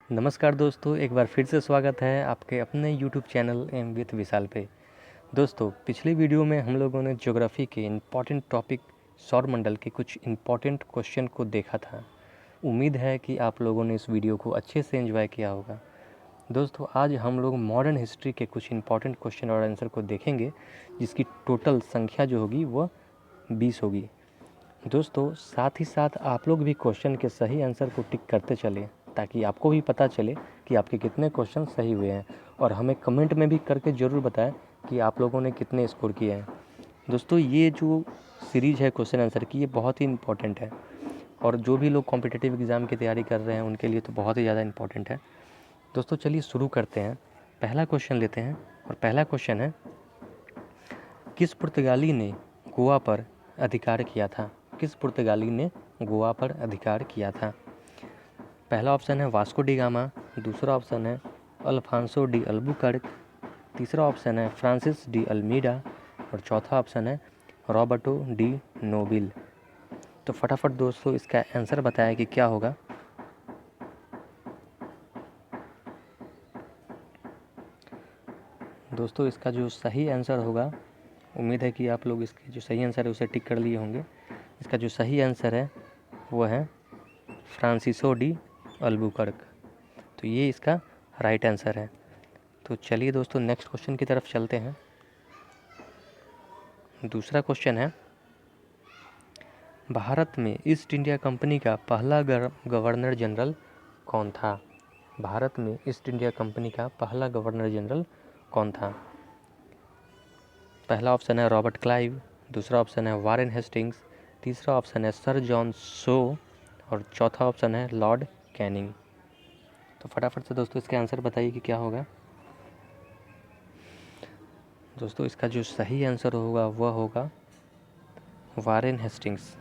नमस्कार दोस्तों, एक बार फिर से स्वागत है आपके अपने यूट्यूब चैनल एम विथ विशाल पे। दोस्तों, पिछली वीडियो में हम लोगों ने ज्योग्राफी के इम्पॉर्टेंट टॉपिक सौरमंडल के कुछ इम्पॉर्टेंट क्वेश्चन को देखा था। उम्मीद है कि आप लोगों ने इस वीडियो को अच्छे से एंजॉय किया होगा। दोस्तों, आज हम लोग मॉडर्न हिस्ट्री के कुछ इम्पॉर्टेंट क्वेश्चन और आंसर को देखेंगे, जिसकी टोटल संख्या जो होगी वह 20 होगी। दोस्तों, साथ ही साथ आप लोग भी क्वेश्चन के सही आंसर को टिक करते चलें, ताकि आपको भी पता चले कि आपके कितने क्वेश्चन सही हुए हैं, और हमें कमेंट में भी करके ज़रूर बताएं कि आप लोगों ने कितने स्कोर किए हैं। दोस्तों, ये जो सीरीज़ है क्वेश्चन आंसर की, ये बहुत ही इम्पोर्टेंट है, और जो भी लोग कॉम्पिटिटिव एग्ज़ाम की तैयारी कर रहे हैं उनके लिए तो बहुत ही ज़्यादा इम्पोर्टेंट है। दोस्तों, चलिए शुरू करते हैं। पहला क्वेश्चन लेते हैं, और पहला क्वेश्चन है, किस पुर्तगाली ने गोवा पर अधिकार किया था? किस पुर्तगाली ने गोवा पर अधिकार किया था? पहला ऑप्शन है वास्को डी गामा, दूसरा ऑप्शन है अल्फांसो डी अल्बुकर्क, तीसरा ऑप्शन है फ्रांसिस डी अल्मीडा, और चौथा ऑप्शन है रॉबर्टो डी नोबिल। तो फटाफट दोस्तों इसका आंसर बताया कि क्या होगा। दोस्तों, इसका जो सही आंसर होगा, उम्मीद है कि आप लोग इसके जो सही आंसर है उसे टिक कर लिए होंगे। इसका जो सही आंसर है वो है फ्रांसिसो डी अल्बुकर्क। तो ये इसका राइट आंसर है। तो चलिए दोस्तों नेक्स्ट क्वेश्चन की तरफ चलते हैं। दूसरा क्वेश्चन है, भारत में ईस्ट इंडिया कंपनी का पहला गवर्नर जनरल कौन था? भारत में ईस्ट इंडिया कंपनी का पहला गवर्नर जनरल कौन था? पहला ऑप्शन है रॉबर्ट क्लाइव, दूसरा ऑप्शन है वारेन हेस्टिंग्स, तीसरा ऑप्शन है सर जॉन सो, और चौथा ऑप्शन है लॉर्ड कैनिंग। तो फटाफट से दोस्तों इसके आंसर बताइए कि क्या होगा। दोस्तों, इसका जो सही आंसर होगा वह होगा वारेन हेस्टिंग्स।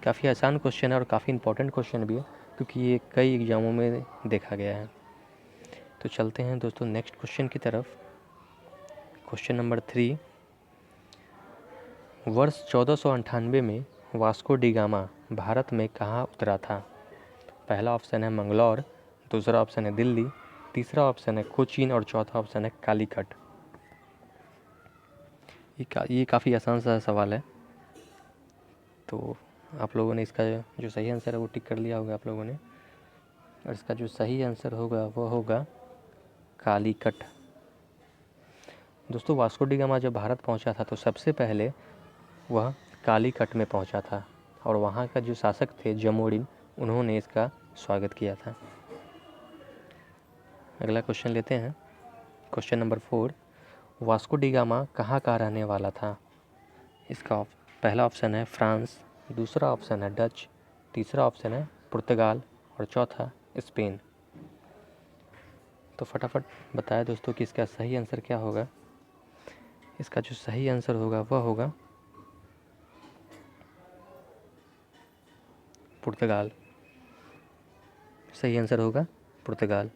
काफ़ी आसान क्वेश्चन है और काफ़ी इंपॉर्टेंट क्वेश्चन भी है, क्योंकि ये कई एग्जामों में देखा गया है। तो चलते हैं दोस्तों नेक्स्ट क्वेश्चन की तरफ। क्वेश्चन नंबर 3, वर्ष 1498 में वास्को डी गामा भारत में कहाँ उतरा था? पहला ऑप्शन है मंगलौर, दूसरा ऑप्शन है दिल्ली, तीसरा ऑप्शन है कोचीन, और चौथा ऑप्शन है कालीकट। ये काफ़ी आसान सा सवाल है, तो आप लोगों ने इसका जो सही आंसर है वो टिक कर लिया होगा आप लोगों ने, और इसका जो सही आंसर होगा वह होगा कालीकट। दोस्तों, वास्को डी गामा जब भारत पहुंचा था तो सबसे पहले वह कालीकट में पहुंचा था, और वहां का जो शासक थे जमोरिन, उन्होंने इसका स्वागत किया था। अगला क्वेश्चन लेते हैं। Question number 4, Vasco D gamma कहाँ का रहने वाला था? इसका पहला ऑप्शन है फ्रांस, दूसरा ऑप्शन है डच, तीसरा ऑप्शन है पुर्तगाल, और चौथा स्पेन। तो फटाफट बताया दोस्तों कि इसका सही आंसर क्या होगा। इसका जो सही आंसर होगा वह होगा पुर्तगाल। सही आंसर होगा पुर्तगाल।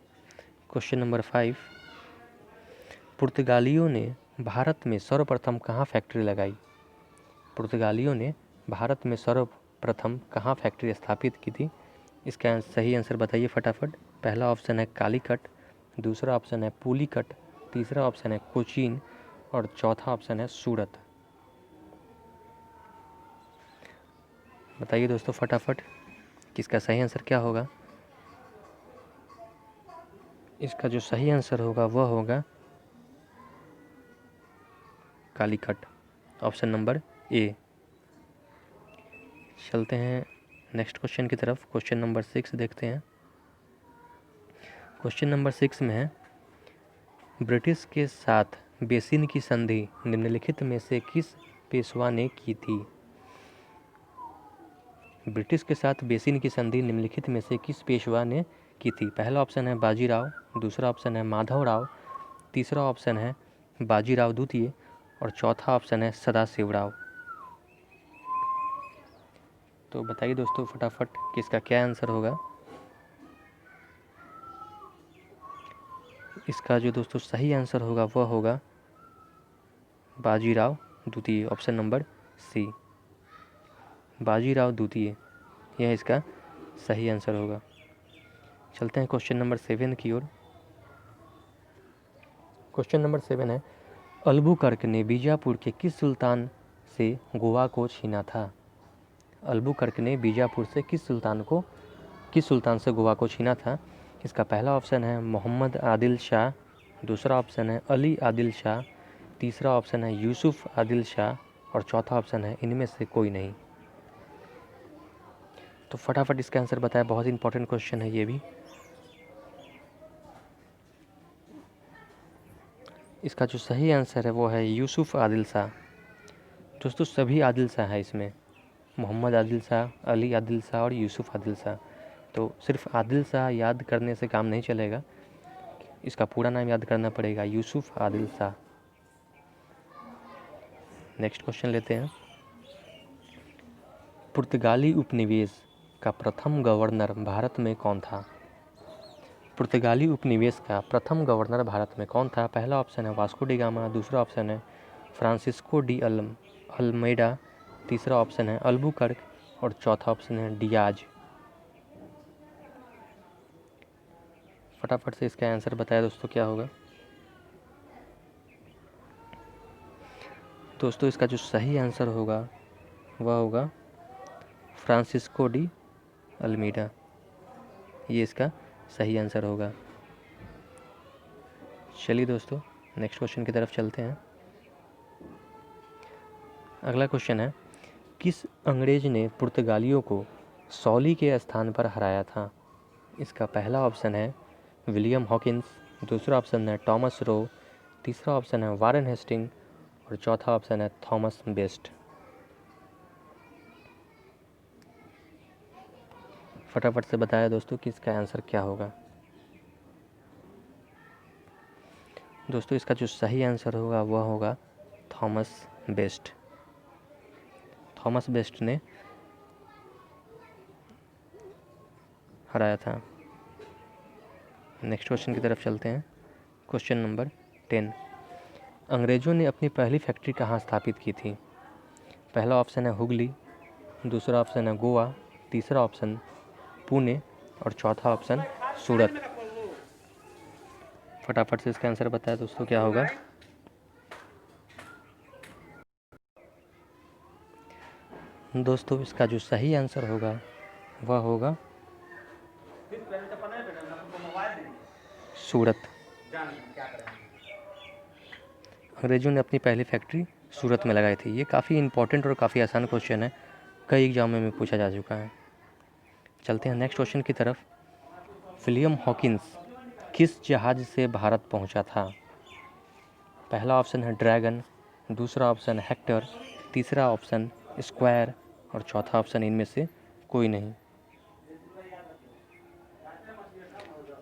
क्वेश्चन नंबर 5, पुर्तगालियों ने भारत में सर्वप्रथम कहाँ फैक्ट्री लगाई? पुर्तगालियों ने भारत में सर्वप्रथम कहाँ फैक्ट्री स्थापित की थी? इसका सही आंसर बताइए फटाफट। पहला ऑप्शन है कालीकट, दूसरा ऑप्शन है पुलिकट, तीसरा ऑप्शन है कोचीन, और चौथा ऑप्शन है सूरत। बताइए दोस्तों फटाफट कि इसका सही आंसर क्या होगा। इसका जो सही आंसर होगा वह होगा कालीकट, ऑप्शन नंबर ए। चलते हैं नेक्स्ट क्वेश्चन की तरफ। क्वेश्चन नंबर 6 देखते हैं। क्वेश्चन नंबर 6 में है, ब्रिटिश के साथ बेसिन की संधि निम्नलिखित में से किस पेशवा ने की थी? ब्रिटिश के साथ बेसिन की संधि निम्नलिखित में से किस पेशवा ने की थी? पहला ऑप्शन है बाजीराव, दूसरा ऑप्शन है माधवराव, तीसरा ऑप्शन है बाजीराव द्वितीय, और चौथा ऑप्शन है सदाशिवराव। तो बताइए दोस्तों फटाफट कि इसका क्या आंसर होगा। इसका जो दोस्तों सही आंसर होगा वह होगा बाजीराव द्वितीय, ऑप्शन नंबर सी, बाजीराव द्वितीय। यह इसका सही आंसर होगा। चलते हैं क्वेश्चन नंबर 7 की ओर। क्वेश्चन नंबर 7 है, अल्बुकर्क ने बीजापुर के किस सुल्तान से गोवा को छीना था? अल्बुकर्क ने बीजापुर से किस सुल्तान से गोवा को छीना था? इसका पहला ऑप्शन है मोहम्मद आदिल शाह, दूसरा ऑप्शन है अली आदिल शाह, तीसरा ऑप्शन है यूसुफ आदिल शाह और चौथा ऑप्शन है इनमें से कोई नहीं। तो फटाफट इसका आंसर बताएं, बहुत इंपॉर्टेंट क्वेश्चन है ये भी। इसका जो सही आंसर है वो है यूसुफ आदिल शाह। दोस्तों सभी आदिल शाह है इसमें, मोहम्मद आदिल शाह, अली आदिल शाह और यूसुफ आदिल शाह। तो सिर्फ आदिल शाह याद करने से काम नहीं चलेगा, इसका पूरा नाम याद करना पड़ेगा, यूसुफ आदिल शाह। नेक्स्ट क्वेश्चन लेते हैं। पुर्तगाली उपनिवेश का प्रथम गवर्नर भारत में कौन था? पुर्तगाली उपनिवेश का प्रथम गवर्नर भारत में कौन था? पहला ऑप्शन है वास्को डी गामा, दूसरा ऑप्शन है फ्रांसिस्को डी अल्मेडा, तीसरा ऑप्शन है अल्बुकर्क और चौथा ऑप्शन है डियाज। फटाफट से इसका आंसर बताया दोस्तों, क्या होगा? दोस्तों इसका जो सही आंसर होगा वह होगा फ्रांसिस्को डी अल्मेडा, ये इसका सही आंसर होगा। चलिए दोस्तों नेक्स्ट क्वेश्चन की तरफ चलते हैं। अगला क्वेश्चन है, किस अंग्रेज ने पुर्तगालियों को सॉली के स्थान पर हराया था? इसका पहला ऑप्शन है विलियम हॉकिंस, दूसरा ऑप्शन है टॉमस रो, तीसरा ऑप्शन है वारेन हेस्टिंग और चौथा ऑप्शन है थॉमस बेस्ट। फटाफट से बताया दोस्तों कि इसका आंसर क्या होगा। दोस्तों इसका जो सही आंसर होगा वह होगा थॉमस बेस्ट। थॉमस बेस्ट ने हराया था। नेक्स्ट क्वेश्चन की तरफ चलते हैं। क्वेश्चन नंबर 10, अंग्रेज़ों ने अपनी पहली फैक्ट्री कहाँ स्थापित की थी? पहला ऑप्शन है हुगली, दूसरा ऑप्शन है गोवा, तीसरा ऑप्शन पुणे और चौथा ऑप्शन सूरत। फटाफट से इसका आंसर बताया दोस्तों, क्या होगा? दोस्तों इसका जो सही आंसर होगा वह होगा सूरत। अंग्रेज़ों ने अपनी पहली फैक्ट्री सूरत में लगाई थी। ये काफ़ी इंपॉर्टेंट और काफ़ी आसान क्वेश्चन है, कई एग्जामों में पूछा जा चुका है। चलते हैं नेक्स्ट क्वेश्चन की तरफ। विलियम हॉकिंस किस जहाज़ से भारत पहुंचा था? पहला ऑप्शन है ड्रैगन, दूसरा ऑप्शन हेक्टर, तीसरा ऑप्शन स्क्वायर और चौथा ऑप्शन इनमें से कोई नहीं।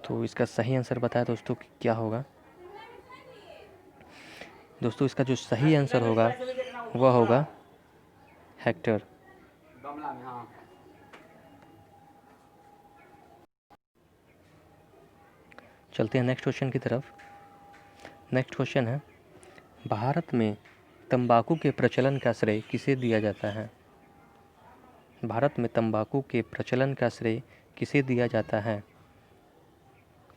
तो इसका सही आंसर बताया दोस्तों कि क्या होगा? दोस्तों इसका जो सही आंसर होगा वह होगा हेक्टर। चलते हैं नेक्स्ट क्वेश्चन की तरफ। नेक्स्ट क्वेश्चन है, भारत में तंबाकू के प्रचलन का श्रेय किसे दिया जाता है? भारत में तंबाकू के प्रचलन का श्रेय किसे दिया जाता है?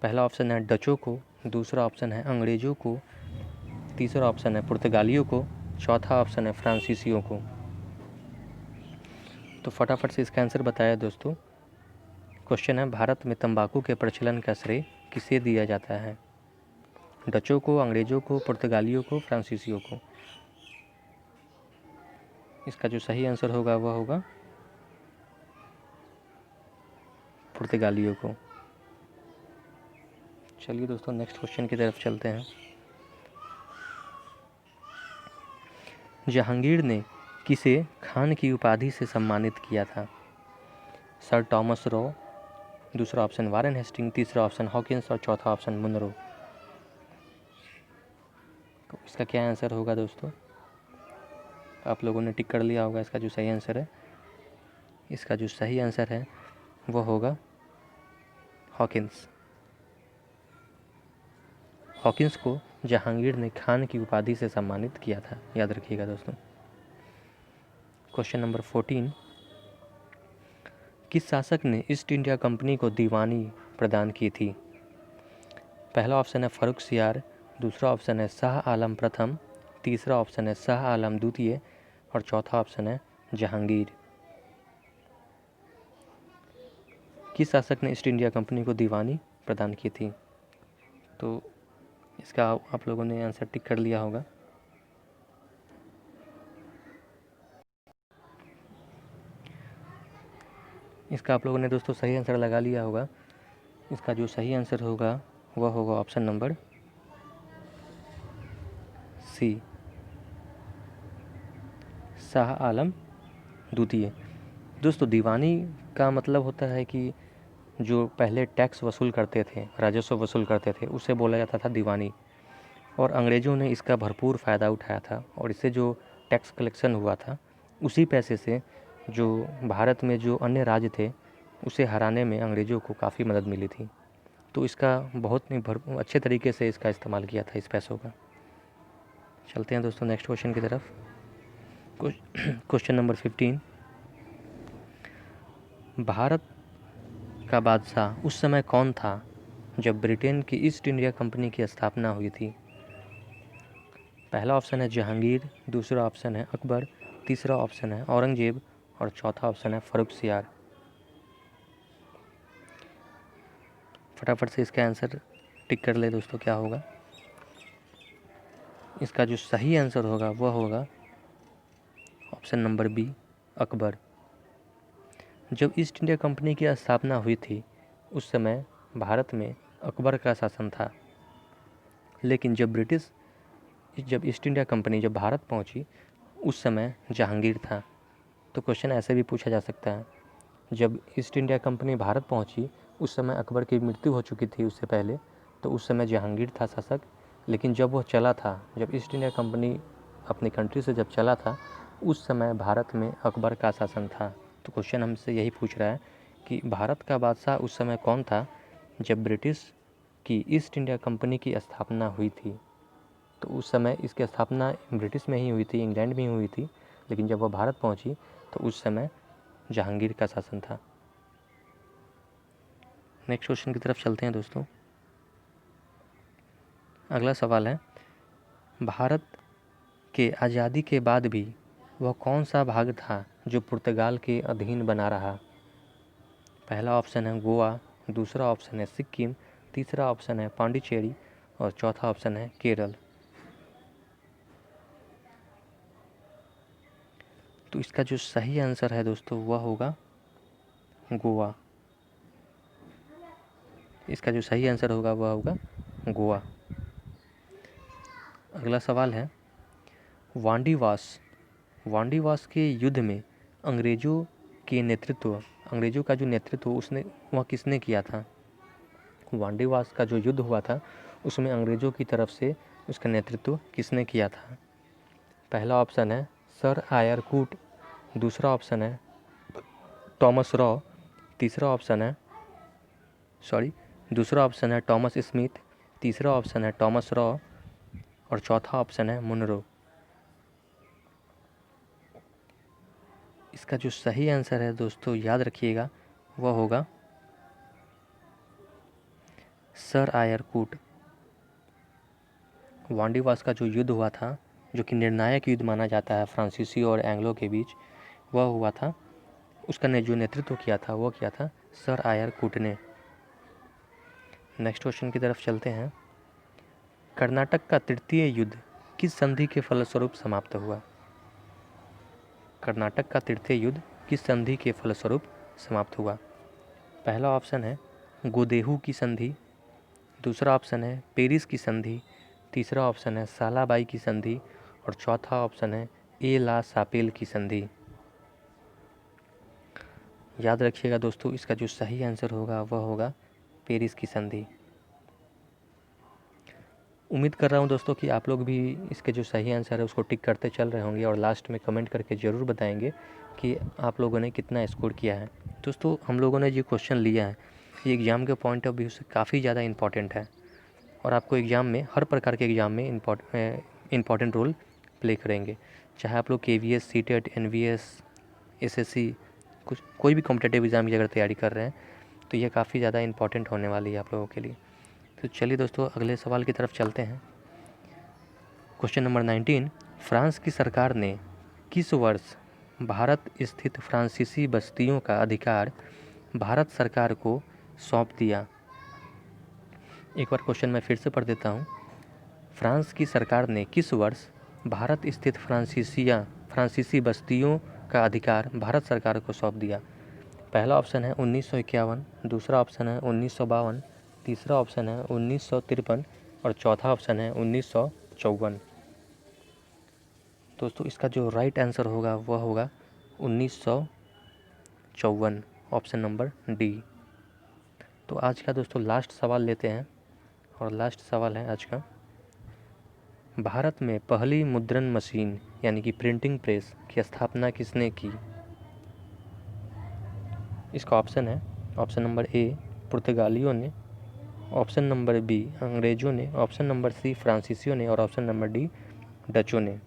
पहला ऑप्शन है डचों को, दूसरा ऑप्शन है अंग्रेज़ों को, तीसरा ऑप्शन है पुर्तगालियों को, चौथा ऑप्शन है फ्रांसीसियों को। तो फटाफट से इसका आंसर बताया दोस्तों। क्वेश्चन है, भारत में तंबाकू के प्रचलन का श्रेय किसे दिया जाता है? डचों को, अंग्रेज़ों को, पुर्तगालियों को, फ्रांसीसियों को। इसका जो सही आंसर होगा वह होगा पुर्तगालियों को। चलिए दोस्तों नेक्स्ट क्वेश्चन की तरफ चलते हैं। जहांगीर ने किसे खान की उपाधि से सम्मानित किया था? सर टॉमस रो, दूसरा ऑप्शन वारेन हेस्टिंग, तीसरा ऑप्शन हॉकिंस और चौथा ऑप्शन मुनरो। तो इसका क्या आंसर होगा दोस्तों? आप लोगों ने टिक कर लिया होगा इसका जो सही आंसर है। इसका जो सही आंसर है वो होगा हॉकिंस। हॉकिंस को जहांगीर ने खान की उपाधि से सम्मानित किया था, याद रखिएगा दोस्तों। क्वेश्चन नंबर 14, किस शासक ने ईस्ट इंडिया कंपनी को दीवानी प्रदान की थी? पहला ऑप्शन है फ़र्रुखसियार, दूसरा ऑप्शन है शाह आलम प्रथम, तीसरा ऑप्शन है शाह आलम द्वितीय और चौथा ऑप्शन है जहांगीर। किस शासक ने ईस्ट इंडिया कंपनी को दीवानी प्रदान की थी? तो इसका आप लोगों ने आंसर टिक कर लिया होगा। इसका आप लोगों ने दोस्तों सही आंसर लगा लिया होगा। इसका जो सही आंसर होगा वह होगा option number C, Shah Alam द्वितीय। दोस्तों दीवानी का मतलब होता है कि जो पहले टैक्स वसूल करते थे, राजस्व वसूल करते थे, उसे बोला जाता था दीवानी। और अंग्रेज़ों ने इसका भरपूर फ़ायदा उठाया था और इससे जो टैक्स कलेक्शन हुआ था उसी पैसे से जो भारत में जो अन्य राज्य थे उसे हराने में अंग्रेज़ों को काफ़ी मदद मिली थी। तो इसका बहुत ही अच्छे तरीके से इसका इस्तेमाल किया था इस पैसों का। चलते हैं दोस्तों नेक्स्ट क्वेश्चन की तरफ। क्वेश्चन नंबर 15, भारत का बादशाह उस समय कौन था जब ब्रिटेन की ईस्ट इंडिया कंपनी की स्थापना हुई थी? पहला ऑप्शन है जहांगीर, दूसरा ऑप्शन है अकबर, तीसरा ऑप्शन है औरंगजेब और चौथा ऑप्शन है फ़र्रुखसियार। फटाफट से इसका आंसर टिक कर ले दोस्तों, क्या होगा? इसका जो सही आंसर होगा वह होगा ऑप्शन नंबर बी, अकबर। जब ईस्ट इंडिया कंपनी की स्थापना हुई थी उस समय भारत में अकबर का शासन था, लेकिन जब ईस्ट इंडिया कंपनी जब भारत पहुंची उस समय जहांगीर था। तो क्वेश्चन ऐसे भी पूछा जा सकता है, जब ईस्ट इंडिया कंपनी भारत पहुंची उस समय अकबर की मृत्यु हो चुकी थी उससे पहले, तो उस समय जहांगीर था शासक। लेकिन जब वह चला था, जब ईस्ट इंडिया कंपनी अपनी कंट्री से जब चला था उस समय भारत में अकबर का शासन था। तो क्वेश्चन हमसे यही पूछ रहा है कि भारत का बादशाह उस समय कौन था जब ब्रिटिश की ईस्ट इंडिया कंपनी की स्थापना हुई थी? तो उस समय इसकी स्थापना ब्रिटिश में ही हुई थी, इंग्लैंड में ही हुई थी, लेकिन जब वह भारत पहुंची तो उस समय जहांगीर का शासन था। नेक्स्ट क्वेश्चन की तरफ चलते हैं दोस्तों। अगला सवाल है, भारत के आज़ादी के बाद भी वह कौन सा भाग था जो पुर्तगाल के अधीन बना रहा? पहला ऑप्शन है गोवा, दूसरा ऑप्शन है सिक्किम, तीसरा ऑप्शन है पांडिचेरी और चौथा ऑप्शन है केरल। तो इसका जो सही आंसर है दोस्तों वह होगा गोवा। इसका जो सही आंसर होगा वह होगा गोवा। अगला सवाल है, वांडीवास के युद्ध में अंग्रेज़ों का जो नेतृत्व वह किसने किया था? वांडीवास का जो युद्ध हुआ था उसमें अंग्रेज़ों की तरफ से उसका नेतृत्व किसने किया था? पहला ऑप्शन है सर आयर कूट, दूसरा ऑप्शन है दूसरा ऑप्शन है टॉमस स्मिथ, तीसरा ऑप्शन है टॉमस रॉ और चौथा ऑप्शन है मुनरो। इसका जो सही आंसर है दोस्तों याद रखिएगा वह होगा सर आयर कूट। वांडीवास का जो युद्ध हुआ था, जो कि निर्णायक युद्ध माना जाता है फ्रांसीसी और एंग्लो के बीच, वह हुआ था, उसका ने जो नेतृत्व किया था वो किया था सर आयर कूट ने। नेक्स्ट क्वेश्चन की तरफ चलते हैं। कर्नाटक का तृतीय युद्ध किस संधि के फलस्वरूप समाप्त हुआ? कर्नाटक का तृतीय युद्ध किस संधि के फलस्वरूप समाप्त हुआ? पहला ऑप्शन है गोदेहू की संधि, दूसरा ऑप्शन है पेरिस की संधि, तीसरा ऑप्शन है सालाबाई की संधि और चौथा ऑप्शन है ए ला सापेल की संधि। याद रखिएगा दोस्तों, इसका जो सही आंसर होगा वह होगा पेरिस की संधि। उम्मीद कर रहा हूँ दोस्तों कि आप लोग भी इसके जो सही आंसर है उसको टिक करते चल रहे होंगे और लास्ट में कमेंट करके ज़रूर बताएंगे कि आप लोगों ने कितना स्कोर किया है। दोस्तों हम लोगों ने जो क्वेश्चन लिया है ये एग्ज़ाम के पॉइंट ऑफ व्यू से काफ़ी ज़्यादा इंपॉर्टेंट है और आपको एग्ज़ाम में हर प्रकार के एग्ज़ाम में इम्पॉर्टेंट रोल प्ले करेंगे। चाहे आप लोग KVS, CTET, NVS, SSC कोई भी कॉम्पिटेटिव एग्ज़ाम की अगर तैयारी कर रहे हैं तो ये काफ़ी ज़्यादा इम्पॉर्टेंट होने वाली है आप लोगों के लिए। तो चलिए दोस्तों अगले सवाल की तरफ चलते हैं। क्वेश्चन नंबर 19, फ्रांस की सरकार ने किस वर्ष भारत स्थित फ्रांसीसी बस्तियों का अधिकार भारत सरकार को सौंप दिया? एक बार क्वेश्चन मैं फिर से पढ़ देता हूँ। फ्रांस की सरकार ने किस वर्ष भारत स्थित फ्रांसीसी बस्तियों का अधिकार भारत सरकार को सौंप दिया? पहला ऑप्शन है 1951, दूसरा ऑप्शन है 1952, तीसरा ऑप्शन है 1953 और चौथा ऑप्शन है 1954। दोस्तों इसका जो राइट आंसर होगा वह होगा 1954, ऑप्शन नंबर डी। तो आज का दोस्तों लास्ट सवाल लेते हैं और लास्ट सवाल है आज का, भारत में पहली मुद्रण मशीन यानी कि प्रिंटिंग प्रेस की स्थापना किसने की? इसका ऑप्शन है ऑप्शन नंबर ए पुर्तगालियों ने, ऑप्शन नंबर बी अंग्रेज़ों ने, ऑप्शन नंबर सी फ्रांसीसियों ने और ऑप्शन नंबर डी डचों ने।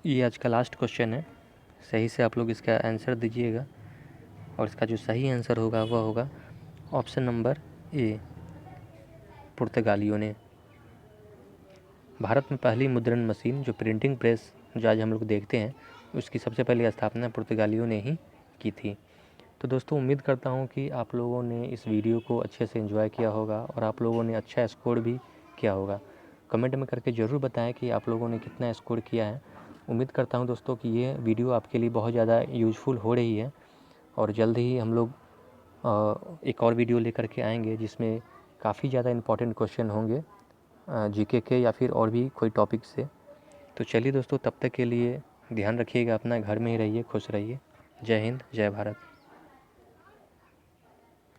ये आज का लास्ट क्वेश्चन है, सही से आप लोग इसका आंसर दीजिएगा और इसका जो सही आंसर होगा वह होगा ऑप्शन नंबर ए पुर्तगालियों ने। भारत में पहली मुद्रण मशीन जो प्रिंटिंग प्रेस जो आज हम लोग देखते हैं उसकी सबसे पहली स्थापना पुर्तगालियों ने ही की थी। तो दोस्तों उम्मीद करता हूँ कि आप लोगों ने इस वीडियो को अच्छे से एंजॉय किया होगा और आप लोगों ने अच्छा स्कोर भी किया होगा। कमेंट में करके ज़रूर बताएं कि आप लोगों ने कितना स्कोर किया है। उम्मीद करता हूँ दोस्तों कि ये वीडियो आपके लिए बहुत ज़्यादा यूज़फुल हो रही है और जल्द ही हम लोग एक और वीडियो लेकर के आएंगे जिसमें काफ़ी ज़्यादा इम्पॉर्टेंट क्वेश्चन होंगे जीके के या फिर और भी कोई टॉपिक से। तो चलिए दोस्तों तब तक के लिए ध्यान रखिएगा अपना, घर में ही रहिए, खुश रहिए। जय हिंद, जय भारत।